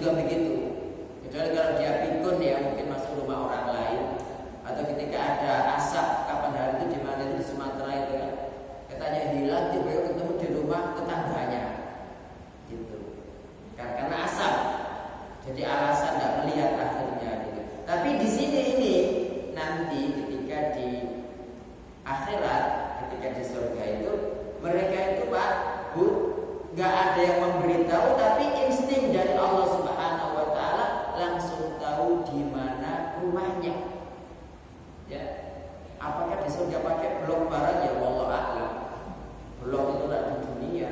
juga begitu. Kecuali kalau dia pikun ya mungkin masuk rumah orang lain, atau ketika ada asap kapan hari itu di mana itu di Sumatera itu kan, katanya hilang tiba-tiba ketemu di rumah tetangganya, gitu. Karena asap, jadi alasan tidak melihat akhirnya. Gitu. Tapi di sini ini nanti ketika di akhirat, ketika di surga itu mereka itu Pak Bu nggak ada yang memberitahu, tapi insting dari Allah Subhanahu Wa Taala langsung tahu di mana rumahnya. Ya, apakah di surga pakai blok barang ya wallahu a'lam. Blok itu tidak di dunia.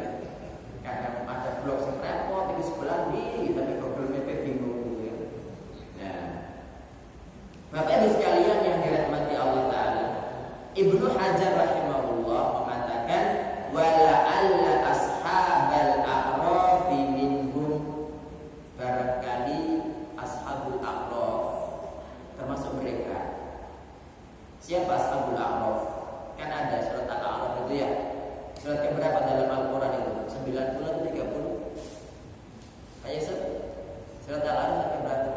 Kadang ada blok yang repot di sebelah ini, tapi problemnya bingung gitu ya. Nah, Bapak Ibu sekalian yang dirahmati Allah Taala, Ibnu Hajar rahimahullah mengatakan wala alla ashabal a'rafi minhum, barangkali ashabul a'raf termasuk mereka. Siapa ashabul a'raf? Kan ada surat Al-A'raf itu ya. Surat keberapa dalam Al-Quran itu? 90 atau 30? Ayo Ustaz. Surat Al-A'raf keberapa?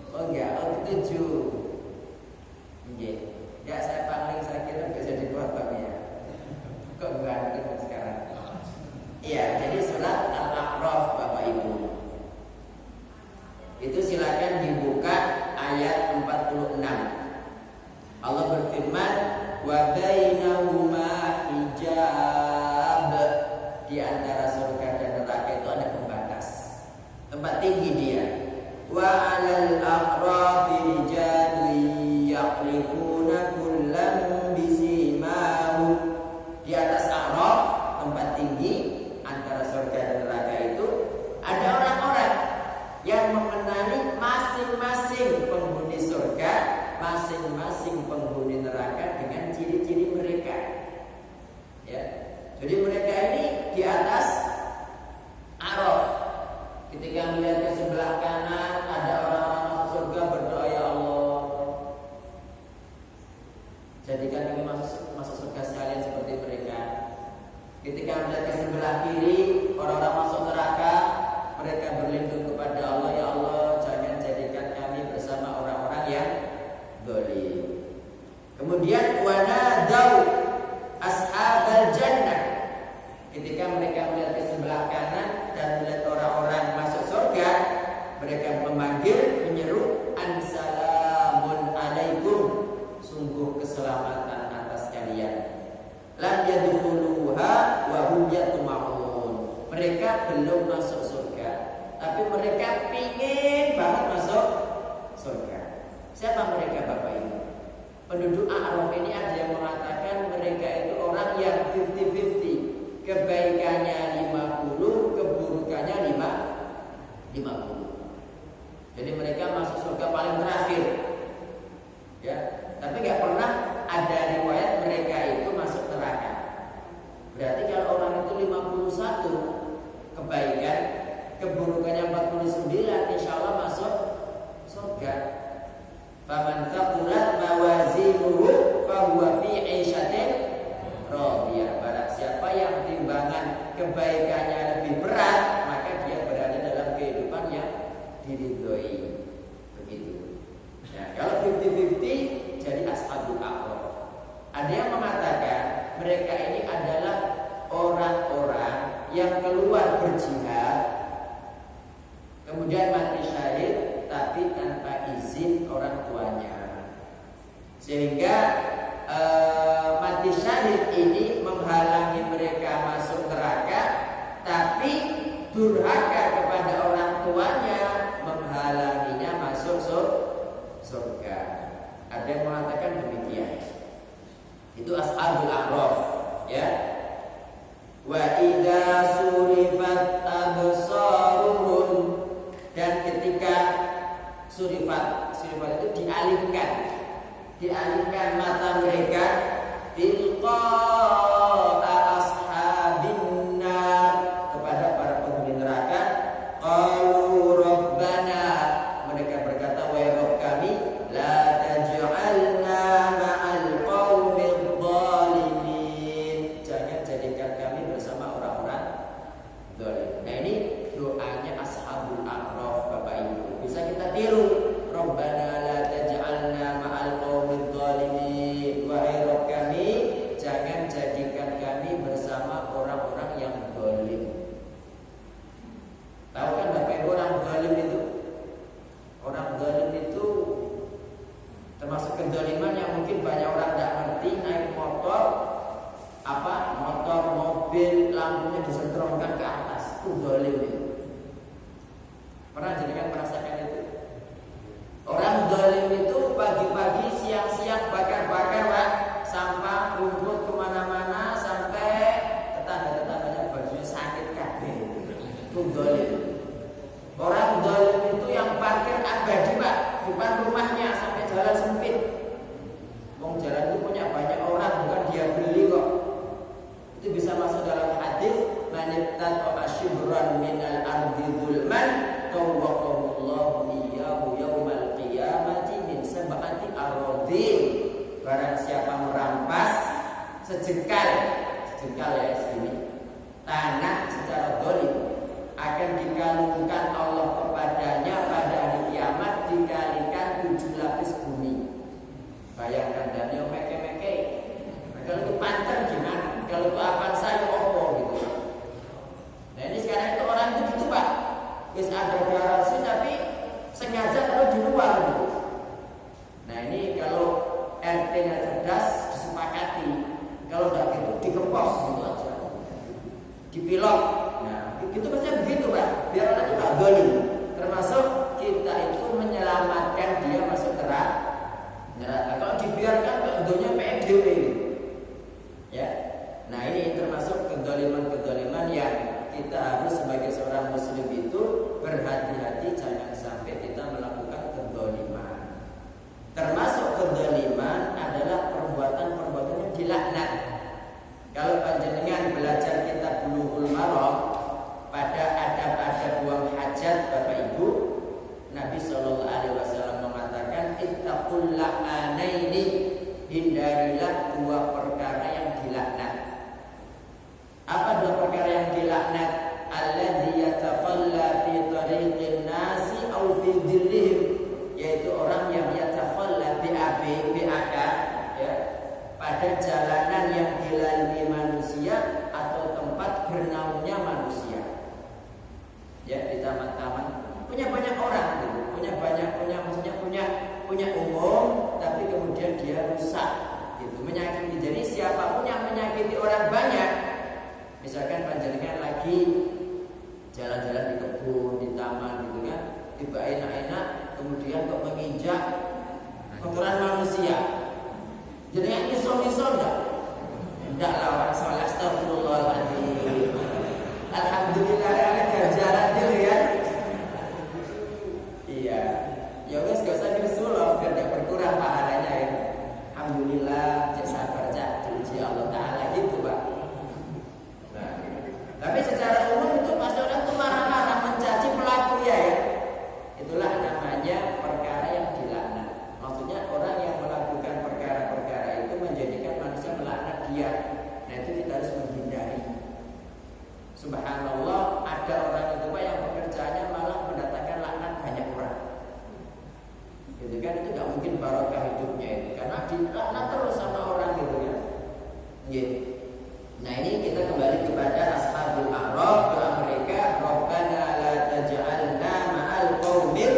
Oh enggak, oh 7. Nggih. Enggak, saya pangling, saya kira bisa dipotong ya. Kok ganteng sekarang? Iya, jadi surat Al-A'raf Bapak Ibu. Itu silakan dibuka ayat 46. Allah berfirman, wa bainahuma hijab, di antara surga dan neraka itu ada pembatas, tempat tinggi dia. Wa 'alal a'rafi rijalun ya'rifuna kullam bisimahum, di atas a'raf tempat tinggi antara surga dan neraka itu ada orang-orang yang mengenali masing-masing penghuni surga, masing-masing penghuni neraka dengan ciri-ciri mereka. Ya, jadi mereka ini di atas Araf. Ketika melihat ke sebelah kanan ada orang-orang masuk surga, berdoa, ya Allah, jadikan kami masuk surga sekalian seperti mereka. Ketika melihat ke sebelah kiri orang-orang masuk neraka, mereka berlindung kepada Allah, ya Allah, jangan jadikan kami bersama orang-orang yang zalim. Kemudian wanadau ashabal jannah, ketika mereka melihat ke sebelah kanan dan melihat orang-orang masuk surga, mereka memanggil, menyeru, ansalamun alaikum, sungguh keselamatan atas kalian. Lam yadkhuluha wa hum yatma'un, mereka belum masuk surga, tapi mereka pingin banget masuk surga. Siapa mereka Bapak Ibu? Penduduk A'raf ini ada yang mengatakan mereka itu orang yang 50-50, kebaikannya 50, keburukannya 50. Jadi mereka masuk surga paling terakhir. Ya, tapi nggak pernah ada riwayat mereka itu masuk neraka. Berarti kalau orang itu 51 kebaikan, keburukannya 49, insya Allah masuk surga. Faman thaqulat mawazinuhu fahuwa fi 'ishatin radiyah. Barang siapa yang timbangan kebaikannya lebih berat, maka dia berada dalam kehidupan yang diridhoi. Begitu. Nah, kalau 50-50 jadi ashabul a'raf. Ada yang mengatakan mereka ini adalah orang-orang yang keluar berjihad, kemudian mati syahid tapi tanpa izin orang tuanya, sehingga mati syahid ini menghalangi mereka masuk neraka, tapi durhaka kepada orang tuanya menghalanginya masuk surga. Ada yang mengatakan demikian. Itu ashabul a'raf, ya. Wa idza surifat absaruhum, dan ketika surifat itu dialihkan mata mereka tilqa'a ashabin nar, kepada para penghuni neraka. Qalu rabbana, mereka berkata, wahai Rabb kami, la taj'alna ma'al qaumil zalimin, jangan jadikan kami bersama orang-orang Nah ini doanya ashabul a'raf Bapak Ibu. Bisa kita tiru. Rabbana la taj'alna ma'al qaumidz zalimin. Wahai Rabb kami, jangan jadikan kami bersama orang-orang yang zalim. Tahu kan Bapak Ibu orang zalim itu? Orang zalim itu termasuk kezaliman yang mungkin banyak orang tidak ngerti. Naik motor, motor, mobil, lampunya disentrongkan ke atas, itu zalim itu. Pernah jadikan merasakan itu? Orang zalim itu pagi-pagi, siang-siang bakar-bakar Pak, sampah, rumput kemana-mana sampai tetangga-tetangganya bajunya sakit kabeh. Itu zalim. Orang zalim itu yang parkir abadi Pak, depan rumahnya sampai jalan sempit. Wong jalan itu punya banyak orang, bukan dia beli kok. Itu bisa masuk dalam hadis, man ittaqa shibran minal ardi zulman tawwaqahullahu iyyahu yaumal qiyamati min sab'ati aradin. Barang siapa merampas sejengkal ya sini tanah secara zalim, akan dikalungkan Allah kepadanya pada hari kiamat dikalikan 7 lapis bumi. Bayangkan dan yang meke-meke. Kalau itu Panther gimana? Kalau itu Avanza ya opo gitu. Nah ini sekarang itu orang itu gitu Pak. Bisa ada garasi tapi sengaja taruh di luar gitu. Nah ini kalau RT-nya cerdas disepakati. Kalau tidak gitu dikempos gitu aja. Dipilok. Nah itu pasti begitu Pak. Biar orang itu gak zalim. Termasuk kita itu menyelamatkan dia masuk neraka. Kalau dibiarkan keuntungannya PDW. Ya. Nah ini termasuk kezaliman-kezaliman yang kita harus sebagai seorang muslim itu berhati-hati jangan sampai kita melakukan kezaliman. Termasuk kezaliman adalah perbuatan-perbuatan yang dilaknat. Kalau panjenengan belajar kitab Bulughul Maram pada adab-adab buang hajat Bapak Ibu, Nabi SAW mengatakan ittaqul la'anaini, hindarilah 2 perkara yang dilaknat. Apa 2 perkara yang dilaknat? Alladzi yatafalla fi tariqin nasi aw fi dhillihim, yaitu orang yang yatafalla BAK ya, pada jalanan yang dilalui manusia atau tempat bernaungnya manusia. Ya, di taman-taman punya banyak orang gitu. Punya umum, tapi kemudian dia rusak gitu, menyakiti. Jadi siapapun yang menyakiti orang banyak, misalkan panjenengan lagi jalan-jalan di kebun, di taman gitu kan, tiba enak-enak kemudian kok menginjak kotoran manusia. Jadi yang iso-iso enggak lawan salah, astagfirullahaladzim. Alhamdulillah ada ganjaran dulu ya. Iya. Ya wes gak usah disuruh biar gak berkurang pahalanya ya. Alhamdulillah, cek sabar cak diuji Allah Ta'ala gitu Pak. Nah, tapi secara umum itu pasti orang itu marah-marah mencaci pelaku ya. Itulah namanya perkara yang dilaknat. Maksudnya orang yang melakukan perkara-perkara itu menjadikan manusia melaknat dia. Nah itu kita harus menghindari. Subhanallah, ada orang itu Pak yang pekerjaannya malah mendatangkan laknat banyak orang. Gitu kan, itu gak mungkin barokah hidupnya itu, karena dilaknat terus sama orang gitu kan. Gitu. Nah ini kita kembali kepada ashabul a'raf, doa mereka, Rabbana la taj'alna ma'al qaumil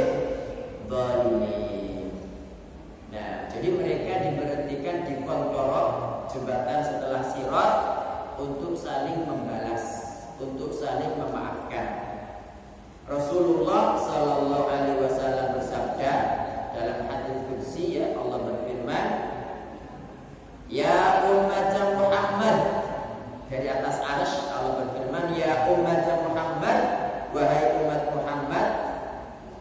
zalimin. Nah, jadi mereka diberhentikan di Qantarah, jembatan setelah Sirat, untuk saling membalas, untuk saling memaafkan. Rasulullah sallallahu alaihi wasallam bersabda dalam hadis qudsi, ya, Allah berfirman, ya umat Muhammad, dari atas arsy Allah berfirman, ya umat Muhammad, wahai umat Muhammad,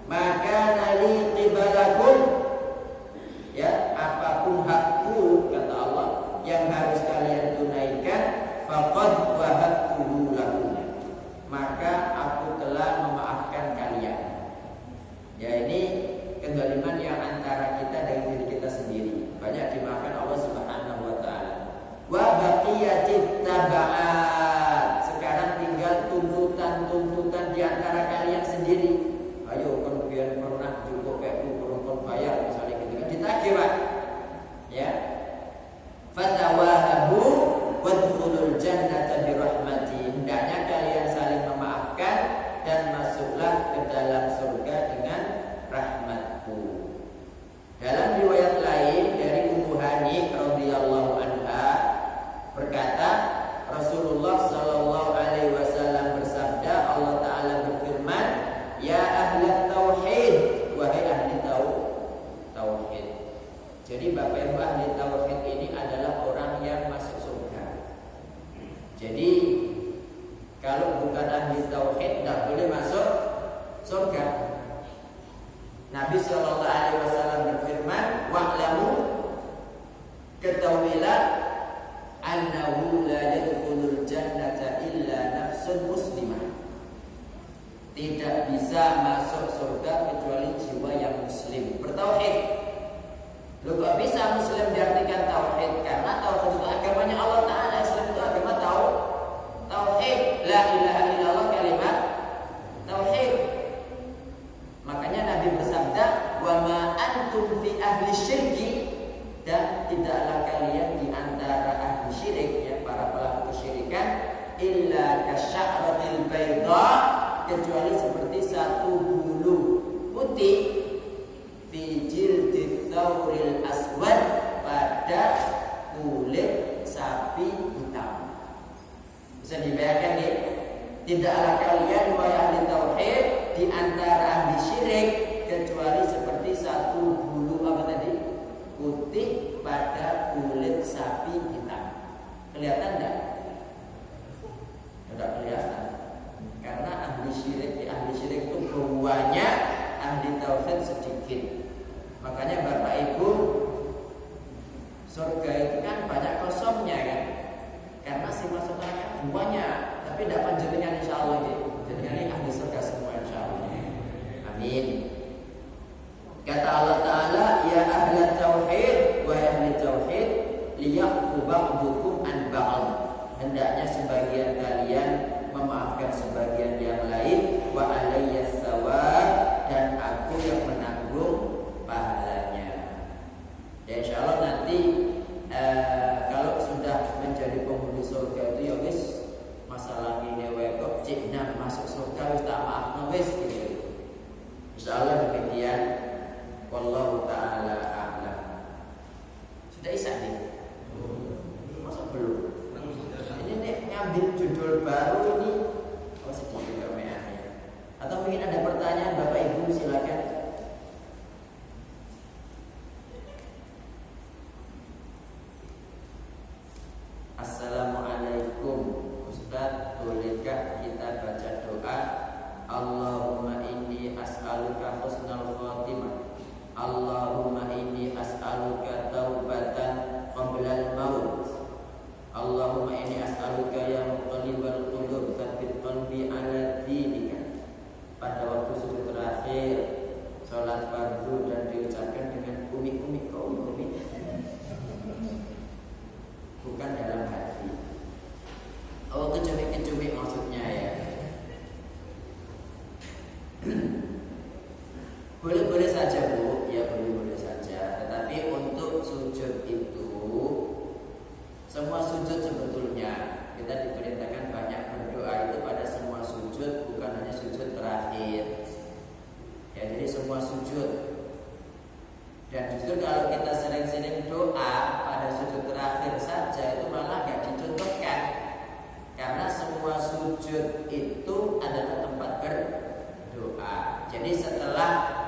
maka nali qibalakum, ya, apapun hakku kata Allah yang harus kalian tunaikan, faqad wahabtuhu lakum, maka aku telah memaafkan kalian. Ya, ini kezaliman yang antara kita dengan diri kita sendiri banyak dimaafkan Allah Subhanahu wa taala. Wa baqiyatit taba'at, Jadi kalau bukan ahli tauhid tidak boleh masuk surga. Nabi SAW berfirman, wa'lamu, ketahuilah, annahu la yadkhulul jannata illa nafsun muslimah. Tidak bisa masuk surga kecuali jiwa yang muslim, bertauhid. Loh kok bisa muslim diartikan tauhid? Karena tauhid itu agamanya Allah Ta'ala. Islam itu agama tauhid. La ilaha illallah, kalimat tauhid. Makanya Nabi bersabda, wa ma antum fi ahli syirki, dan tidaklah kalian di antara ahli syirik, ya, para pelaku kesyirikan, illa kasya'ratil bayda, kecuali seperti satu bulu putih, fi jildith thawril aswad, pada kulit sapi hitam. Bisa dibayangkan nih, tidaklah kalian wahai ahli tauhid di antara ahli syirik kecuali seperti satu bulu apa tadi? Putih pada kulit sapi hitam. Kelihatan enggak? Tidak kelihatan. Karena ahli syirik itu banyak, ahli tauhid sedikit. Makanya Bapak Ibu, surga itu kan banyak kosongnya kan? Karena si masuk neraka banyak, tapi tidak panjenengan insyaallah gitu. Jenengan ini ahli surga semua insyaallah. Amin. Kata Allah Ta'ala, ya ahli tauhid, wa ahli tauhid, liya'fu ba'dukum an ba'd. Hendaknya sebagian kalian memaafkan sebagian yang lain, wa alayyas thawab, dan aku yang menanggung pahalanya. Ya insyaallah nanti kalau sudah menjadi penghuni surga itu ya wis masalah ini wae kok cik nang masuk surga wis tak maafno wis gitu. Insyaallah demikian. Wallahu ta'ala a'lam. Sudah isa nih? Masa belum? Ini nih ngambil judul baru ini. Oh sedikit kemeahnya. Atau mungkin ada pertanyaan Bapak Ibu, silakan. Assalamualaikum Ustaz, bolehkah kita baca doa Allahumma inni as'aluka husnal khatimah, Allahumma inni as'aluka taubatan qablal maut, Allahumma inni as'aluka ya muqallibal qulub tsabbit qalbi ala dinika, pada waktu sujud terakhir salat fardu, dan diucapkan dengan umi-umi bukan dalam hati. Oh, kecubit-kecubit maksudnya ya. Boleh-boleh saja Bu, ya boleh-boleh saja. Tetapi untuk sujud itu, semua sujud sebetulnya kita diperintahkan banyak berdoa itu pada semua sujud, bukan hanya sujud terakhir. Ya, jadi semua sujud. Dan justru kalau kita sering-sering doa pada sujud terakhir saja itu malah gak dicontohkan. Karena semua sujud itu adalah tempat berdoa. Jadi setelah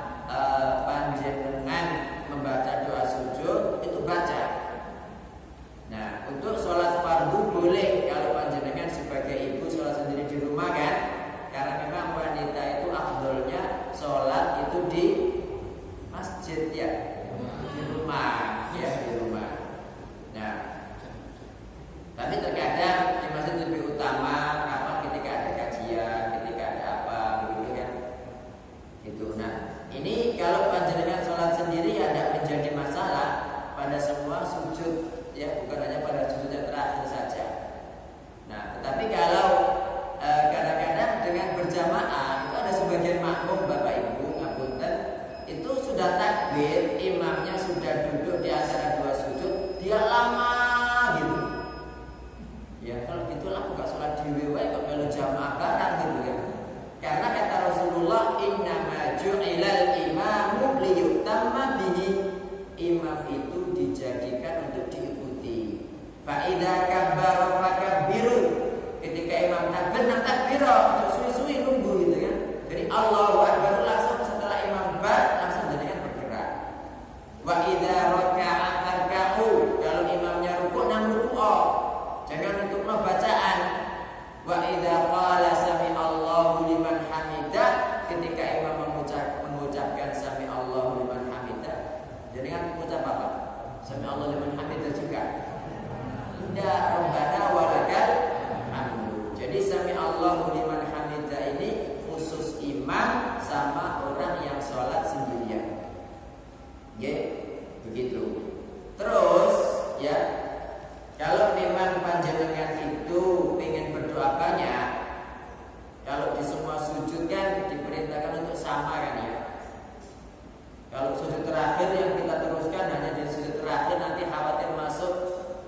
panjenengan membaca doa sujud itu baca. Nah, untuk sholat fardu boleh kalau panjenengan sebagai ibu sholat sendiri di rumah kan? Karena memang wanita itu afdolnya sholat itu di masjid ya, di rumah ya, di rumah. Nah, tapi terkadang di masjid lebih utama apa ketika ada kajian, ketika ada apa begitu kan? Itu. Nah, ini kalau panjenengan sholat sendiri ya tidak menjadi masalah pada semua sujud ya, bukan hanya pada sujud yang terakhir saja. Nah, tetapi kalau kadang-kadang dengan berjamaah itu ada sebagian makmum Bapak Ibu ngapunten itu sudah takbir, imamnya sudah duduk di antara dua sujud, dia lama gitu. Ya kalau gitulah buka sholat di wae kok melu jamaah barang gitu kan. Karena kata Rasulullah, innama ju'ilal imamu liyutamma bihi. Imam itu dijadikan untuk diikuti. Fa idza kabbara fakabbiru. Ketika imam takbir, nak takbir, suwi-suwi nunggu gitu kan. Jadi Allahu Akbar langsung setelah imam bar langsung jenengan bergerak. kan diperintahkan untuk sama kan ya. Kalau sujud terakhir yang kita teruskan hanya di sujud terakhir, nanti khawatir masuk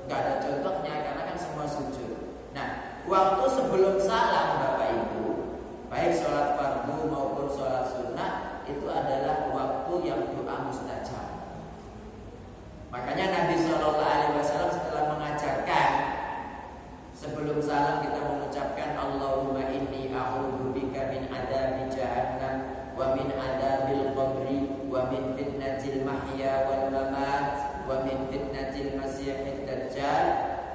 nggak ada contohnya karena kan semua sujud. Nah, waktu sebelum salam Bapak Ibu, baik sholat fardu maupun sholat sunnah, itu adalah waktu yang doa mustajab. Makanya Nabi SAW setelah mengajarkan sebelum salam kita mengucapkan Allahumma inni a'udzubika min adabi jahannam wa min adabil qabri wa min fitnatil mahya wal mamat wa min fitnatil masiihid dajjal,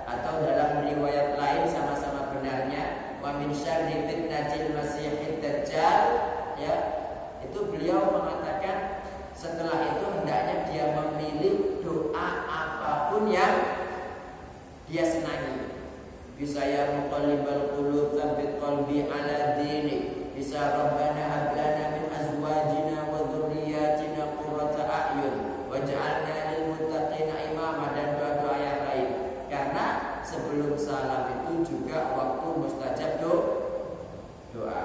atau dalam riwayat lain sama-sama benarnya wa min syarri fitnatil masiihid dajjal, ya. Itu beliau mengatakan setelah itu hendaknya dia memilih doa apapun yang dia senangi. Bisa ya muqallibal qulub tsabbit qalbi ala dinik, bisa rabbana hab lana min azwajina wa dzurriyyatina qurrata a'yun waj'alna lil muttaqina imama, dan doa-doa yang lain. Karena sebelum salam itu juga waktu mustajab doa.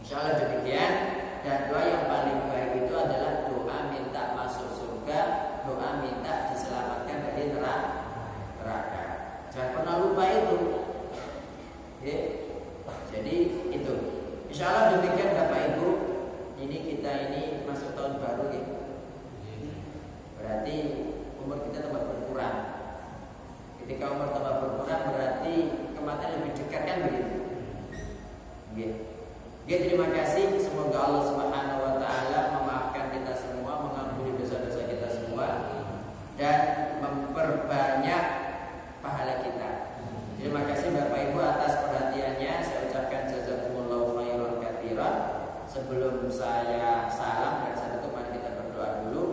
Insyaallah demikian. Dan doa yang paling baik itu adalah doa minta masuk surga, doa minta diselamatkan dari neraka. Jangan pernah lupa itu. Oke. Jadi itu. Insyaallah demikian Bapak Ibu. Ini kita ini masuk tahun baru ya. Berarti umur kita tambah berkurang. Ketika umur tambah berkurang berarti kematian lebih dekat kan begitu. Oke. Oke, terima kasih. Semoga Allah Subhanahu wa taala memaafkan kita semua, mengampuni dosa-dosa kita semua, dan memperbanyak pahala kita. Terima kasih Bapak Ibu atas perhatiannya. Saya ucapkan jazakumullahu khairan katsiran. Sebelum saya salam dan saya tutup, mari kita berdoa dulu.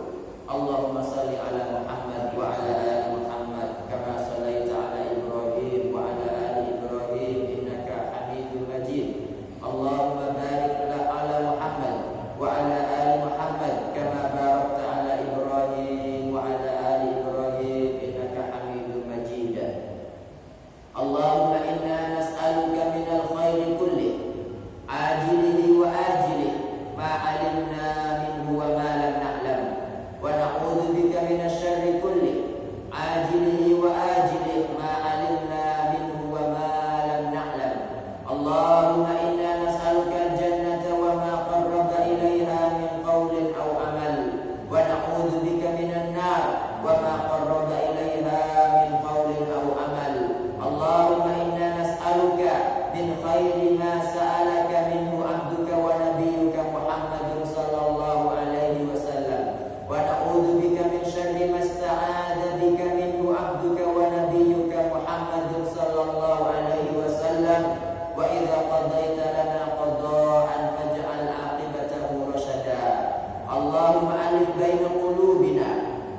Allahumma shalli ala Muhammad wa ala ali Muhammad kama shallaita ala Ibrahim wa ala ali Ibrahim innaka Hamidum Majid. Allahumma barik ala Muhammad wa ala ali Muhammad kama barakta ala Ibrahim wa ala ali Ibrahim innaka Hamidum Majid. Allahumma inna nas'aluka minal khairi kulli ajilihi wa ajilihi ma alimna minhu wa ma lam na'lam, wa na'udzu bika minasy syarri kulli ajilihi wa ajilihi ma alimna minhu wa ma lam na'lam. Allahumma inna nas'aluka al-jannata wa ma qarraba ilayha min qawlin aw amal, wa na'udzu bika minan nar wa ma qarraba ilayha min qawlin aw amal. Allahumma inna nas'aluka min khairi ma sa'alaka minhu abduka wa nabiyyuka Muhammadun sallallahu alaihi wasallam, wa na'udzu bika min syarri ma sta'adha bika minhu abduka wa nabiyyuka Muhammadun sallallahu alaihi wasallam. Wa idza qadaita lana qada'an faj'al 'aqibatahu rasyada. Allahumma alif baina qulubina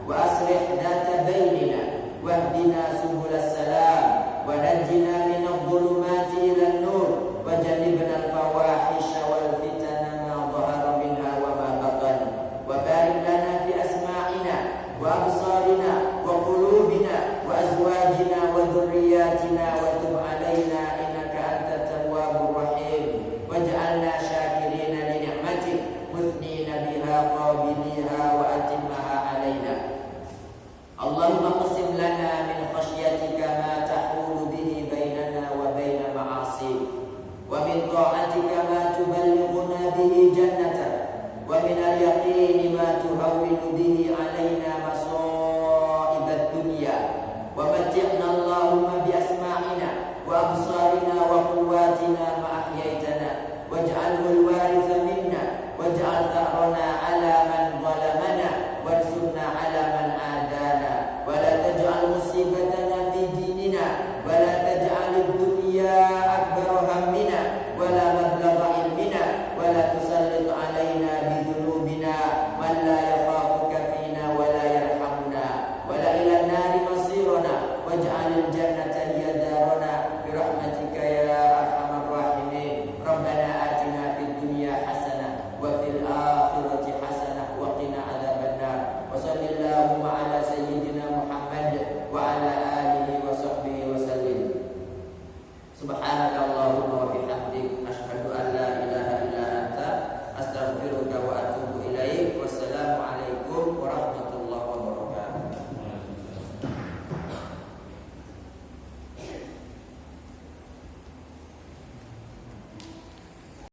wa aslih dhata bainina wahdina subulas salam wa najjina minadh dhulumati ilan nur wa jannibna al-fawahisha wal fitana ma dhahara minha wa ma batan, wa barik lana fi asma'ina wa absarina wa qulubina wa azwajina wa dhurriyyatina wa tub 'alaina innaka antat tawwabur rahim, waj'alna syakirina li ni'matik muthnina biha qabiliha wa atimmaha 'alaina. Allahumma qsim lana min khashyatika ma tahulu bihi bainana wa baina ma'asik, wa min ta'atika ma tuballighuna bihi jannatak, wa min al-yaqini ma tuhawwinu bihi 'alaina masa'ibad dunya, wa matti'na Allahumma